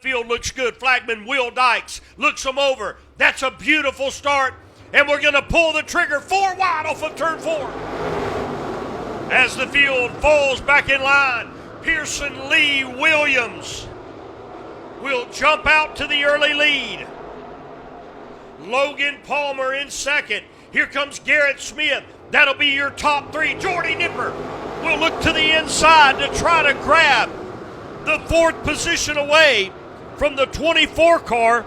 Field looks good. Flagman Will Dykes looks him over. That's a beautiful start. And we're going to pull the trigger 4 wide off of turn 4. As the field falls back in line, Pearson Lee Williams will jump out to the early lead. Logan Palmer in second. Here comes Garrett Smith. That'll be your top 3. Jordy Nipper will look to the inside to try to grab the 4th position away from the 24 car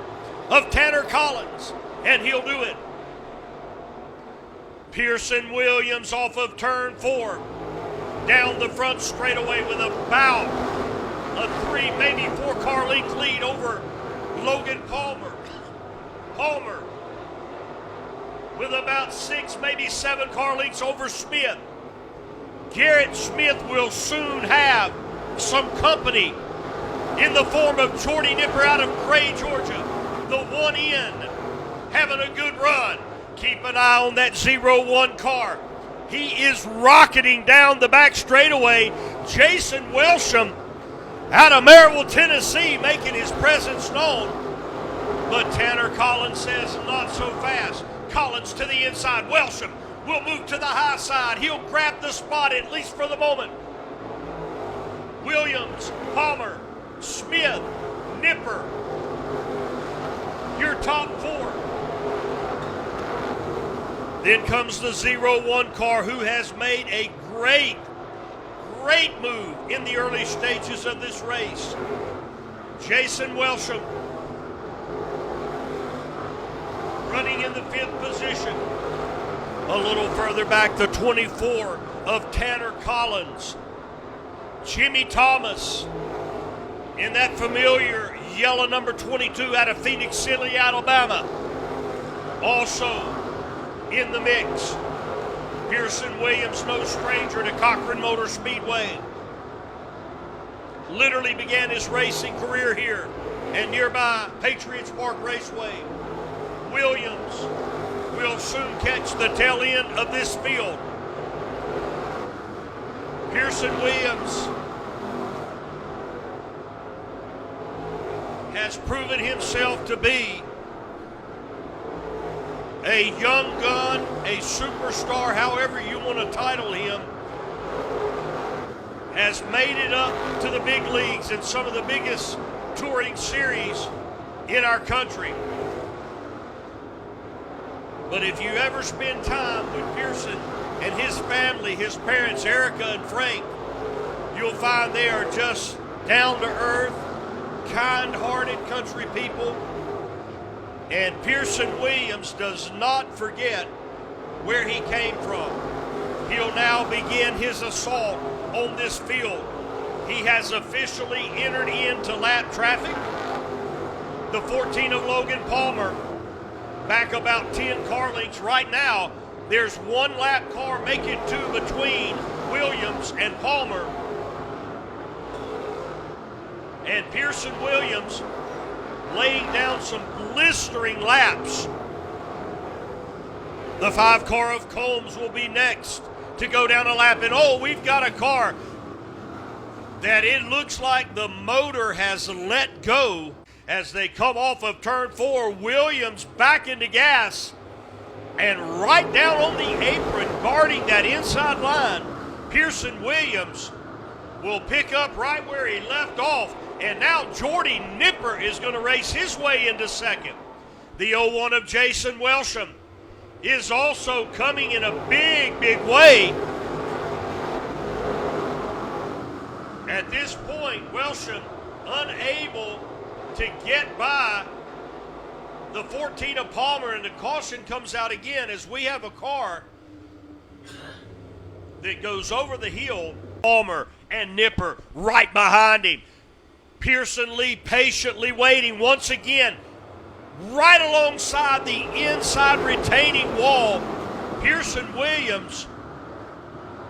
of Tanner Collins, and he'll do it. Pearson Williams off of turn 4, down the front straightaway with about a 3, maybe 4 car length lead over Logan Palmer. Palmer with about 6, maybe 7 car lengths over Smith. Garrett Smith will soon have some company in the form of Jordy Nipper out of Gray, Georgia. The 1 in, having a good run. Keep an eye on that 0-1 car. He is rocketing down the back straightaway. Jason Welsham out of Maryville, Tennessee, making his presence known. But Tanner Collins says not so fast. Collins to the inside. Welsham will move to the high side. He'll grab the spot, at least for the moment. Williams, Palmer, Smith, Nipper, your top 4. Then comes the 0-1 car, who has made a great move in the early stages of this race. Jason Welsham running in the 5th position. A little further back, the 24 of Tanner Collins. Jimmy Thomas in that familiar yellow number 22 out of Phoenix City, Alabama. Also in the mix, Pearson Williams, no stranger to Cochran Motor Speedway. Literally began his racing career here and nearby Patriots Park Raceway. Williams will soon catch the tail end of this field. Pearson Williams has proven himself to be a young gun, a superstar, however you want to title him, has made it up to the big leagues in some of the biggest touring series in our country. But if you ever spend time with Pearson and his family, his parents, Erica and Frank, you'll find they are just down-to-earth, kind-hearted country people. And Pearson Williams does not forget where he came from. He'll now begin his assault on this field. He has officially entered into lap traffic. The 14 of Logan Palmer back about 10 car lengths. Right now, there's 1 lap car making 2 between Williams and Palmer. And Pearson Williams laying down some blistering laps. The 5 car of Combs will be next to go down a lap. And we've got a car that it looks like the motor has let go as they come off of turn 4. Williams back into gas and right down on the apron, guarding that inside line. Pearson Williams will pick up right where he left off. And now Jordy Nipper is going to race his way into second. The 0-1 of Jason Welsham is also coming in a big way. At this point, Welsham unable to get by the 14 of Palmer, and the caution comes out again as we have a car that goes over the hill. Palmer and Nipper right behind him. Pearson Lee patiently waiting once again right alongside the inside retaining wall. Pearson Williams,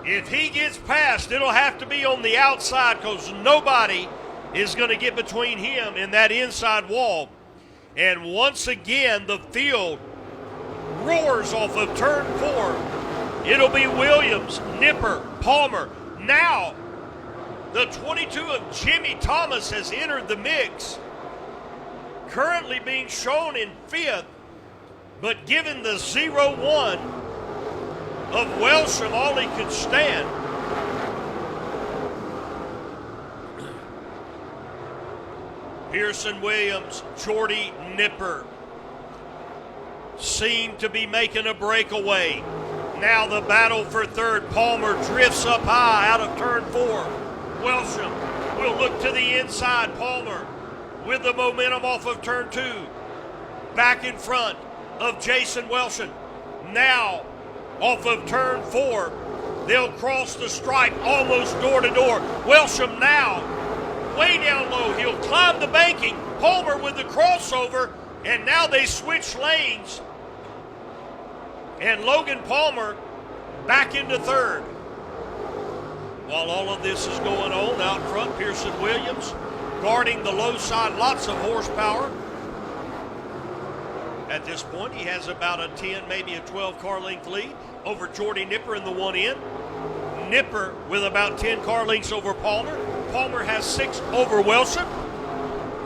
if he gets past, it'll have to be on the outside because nobody is going to get between him and that inside wall. And once again, the field roars off of turn 4. It'll be Williams, Nipper, Palmer. Now, the 22 of Jimmy Thomas has entered the mix. currently being shown in 5th, but given the 0-1 of Welsham, all he could stand. Pearson Williams, Jordy Nipper seem to be making a breakaway. Now the battle for 3rd. Palmer drifts up high out of turn 4. Welsham will look to the inside. Palmer with the momentum off of turn 2. Back in front of Jason Welsham. Now off of turn 4. They'll cross the stripe almost door to door. Welsham now way down low. He'll climb the banking. Palmer with the crossover, and now they switch lanes. And Logan Palmer back into 3rd. While all of this is going on out front, Pearson Williams guarding the low side, lots of horsepower. At this point, he has about a 10, maybe a 12 car length lead over Jordy Nipper in the one end. Nipper with about 10 car lengths over Palmer. Palmer has 6 over Welsham.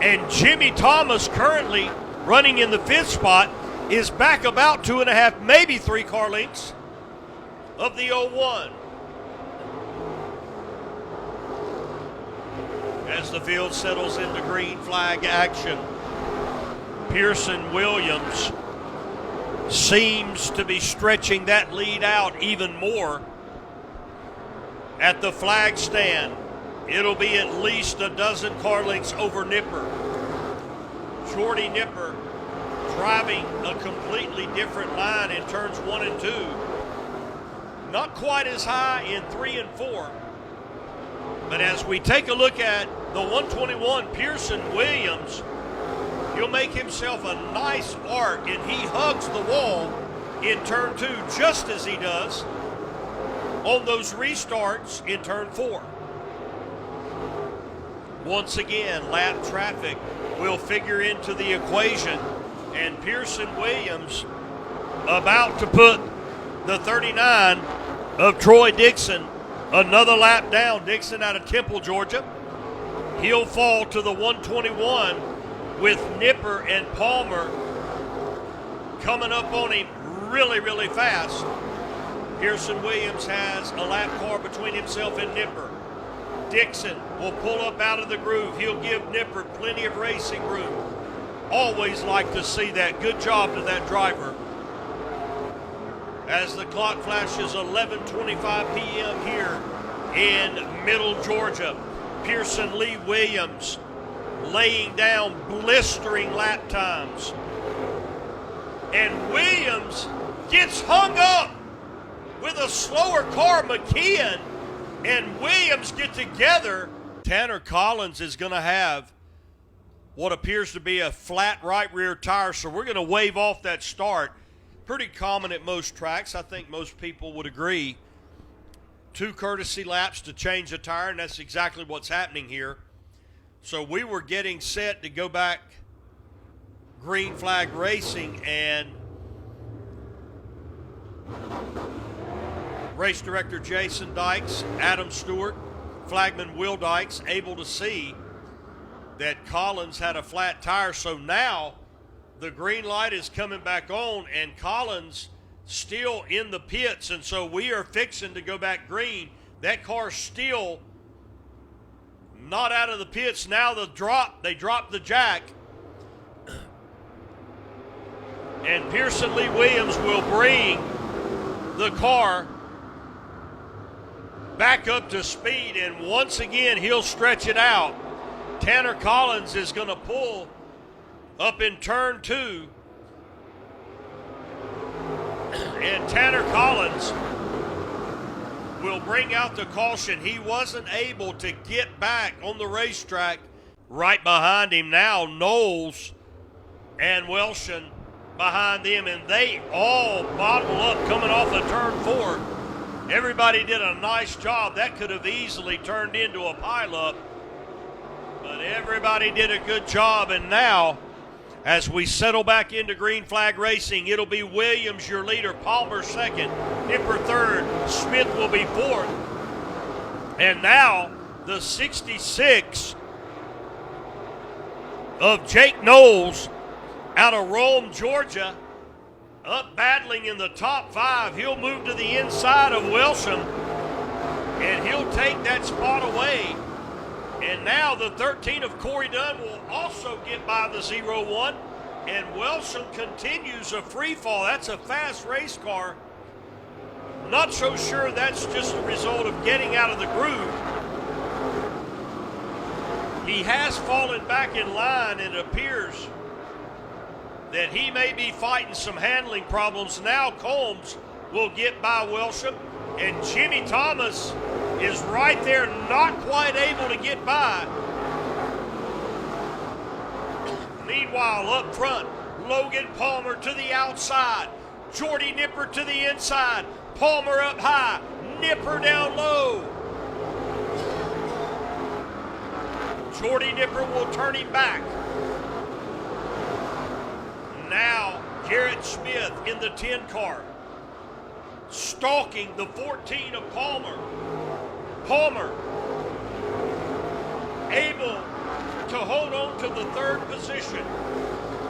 And Jimmy Thomas, currently running in the 5th spot, is back about 2.5, maybe 3 car lengths of the 01. As the field settles into green flag action, Pearson Williams seems to be stretching that lead out even more. At the flag stand, it'll be at least a dozen car lengths over Nipper. Jordy Nipper driving a completely different line in turns 1 and 2. Not quite as high in 3 and 4. But as we take a look at the 121, Pearson Williams, he'll make himself a nice arc, and he hugs the wall in turn 2 just as he does on those restarts in turn 4. Once again, lap traffic will figure into the equation, and Pearson Williams about to put the 39 of Troy Dixon another lap down. Dixon out of Temple, Georgia. He'll fall to the 121 with Nipper and Palmer coming up on him really, really fast. Pearson Williams has a lap car between himself and Nipper. Dixon will pull up out of the groove. He'll give Nipper plenty of racing room. Always like to see that. Good job to that driver. As the clock flashes 11:25 p.m. here in Middle Georgia, Pearson Lee Williams laying down blistering lap times. And Williams gets hung up with a slower car, McKeon, and Williams get together. Tanner Collins is going to have what appears to be a flat right rear tire, so we're going to wave off that start. Pretty common at most tracks. I think most people would agree. 2 courtesy laps to change a tire, and that's exactly what's happening here. So we were getting set to go back green flag racing, and race director Jason Dykes, Adam Stewart, flagman Will Dykes able to see that Collins had a flat tire. So now the green light is coming back on, and Collins still in the pits, and so we are fixing to go back green. That car's still not out of the pits. Now they drop the jack, and Pearson Lee Williams will bring the car back up to speed, and once again he'll stretch it out. Tanner Collins is going to pull up in turn 2, and Tanner Collins will bring out the caution. He wasn't able to get back on the racetrack. Right behind him now, Knowles and Welsham behind them, and they all bottle up coming off of turn 4. Everybody did a nice job. That could have easily turned into a pileup, but everybody did a good job. And now, as we settle back into green flag racing, it'll be Williams, your leader, Palmer second, Nipper third, Smith will be fourth. And now the 66 of Jake Knowles out of Rome, Georgia, up battling in the top 5. He'll move to the inside of Welsham, and he'll take that spot away. And now the 13 of Corey Dunn will also get by the 0-1, and Welsham continues a free fall. That's a fast race car. Not so sure that's just a result of getting out of the groove. He has fallen back in line, and it appears that he may be fighting some handling problems. Now Combs will get by Welsham, and Jimmy Thomas is right there, not quite able to get by. Meanwhile, up front, Logan Palmer to the outside, Jordy Nipper to the inside, Palmer up high, Nipper down low. Jordy Nipper will turn him back. Now, Garrett Smith in the 10 car, stalking the 14 of Palmer. Palmer able to hold on to the 3rd position.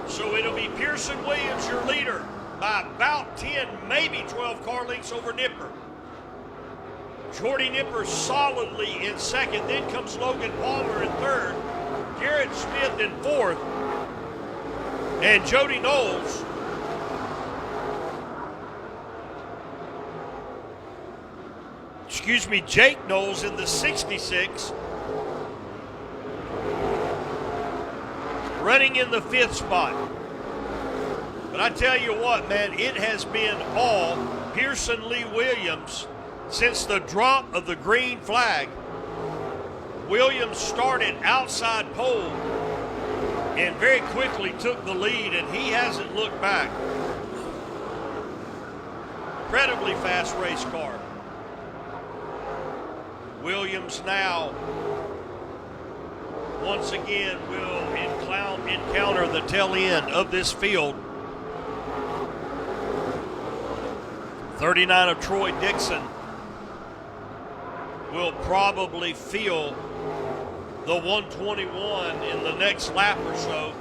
So it'll be Pearson Williams, your leader, by about 10, maybe 12 car lengths over Nipper. Jordy Nipper solidly in 2nd. Then comes Logan Palmer in 3rd. Garrett Smith in 4th. And Jody Knowles Jake Knowles in the 66, running in the 5th spot. But I tell you what, man, it has been all Pearson Lee Williams since the drop of the green flag. Williams started outside pole and very quickly took the lead, and he hasn't looked back. Incredibly fast race car. Williams now, once again, will encounter the tail end of this field. 39 of Troy Dixon will probably feel the 121 in the next lap or so.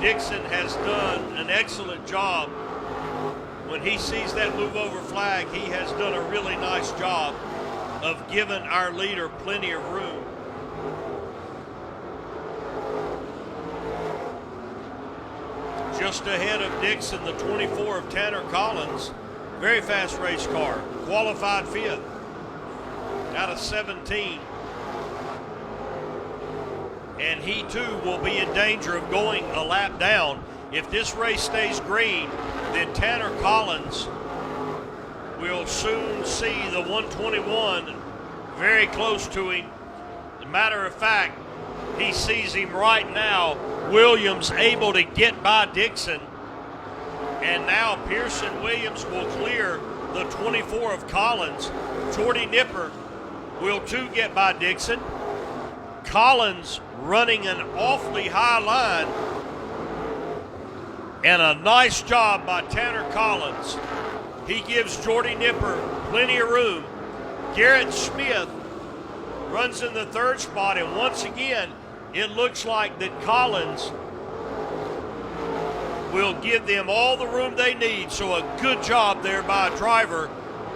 Dixon has done an excellent job. When he sees that move over flag, he has done a really nice job of giving our leader plenty of room. Just ahead of Dixon, the 24 of Tanner Collins. Very fast race car, qualified 5th out of 17. And he too will be in danger of going a lap down. If this race stays green, then Tanner Collins will soon see the 121 very close to him. As a matter of fact, he sees him right now. Williams able to get by Dixon. And now Pearson Williams will clear the 24 of Collins. Jordy Nipper will too get by Dixon. Collins running an awfully high line. And a nice job by Tanner Collins. He gives Jordy Nipper plenty of room. Garrett Smith runs in the 3rd spot, and once again, it looks like that Collins will give them all the room they need. So a good job there by a driver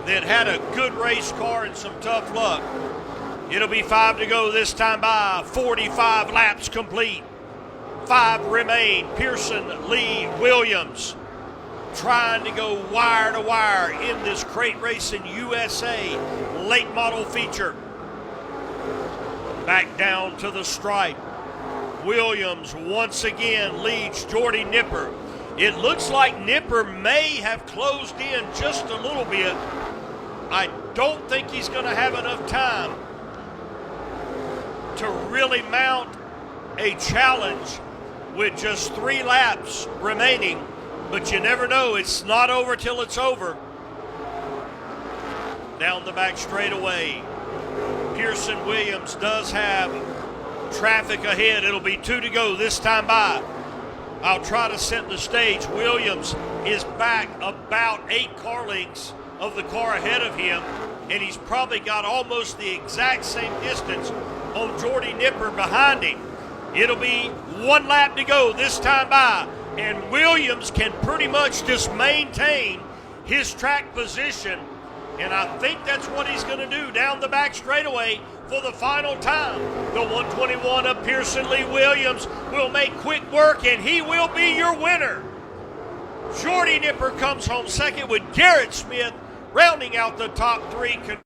that had a good race car and some tough luck. It'll be 5 to go this time by. 45 laps complete. 5 remain. Pearson Lee Williams trying to go wire to wire in this Crate Racing USA late model feature. Back down to the stripe. Williams once again leads Jordy Nipper. It looks like Nipper may have closed in just a little bit. I don't think he's going to have enough time to really mount a challenge with just 3 laps remaining. But you never know. It's not over till it's over. Down the back straightaway. Pearson Williams does have traffic ahead. It'll be 2 to go this time by. I'll try to set the stage. Williams is back about 8 car lengths of the car ahead of him, and he's probably got almost the exact same distance on Jordy Nipper behind him. It'll be one lap to go this time by, and Williams can pretty much just maintain his track position, and I think that's what he's going to do down the back straightaway for the final time. The 121 of Pearson Lee Williams will make quick work, and he will be your winner. Jordy Nipper comes home second with Garrett Smith rounding out the top three.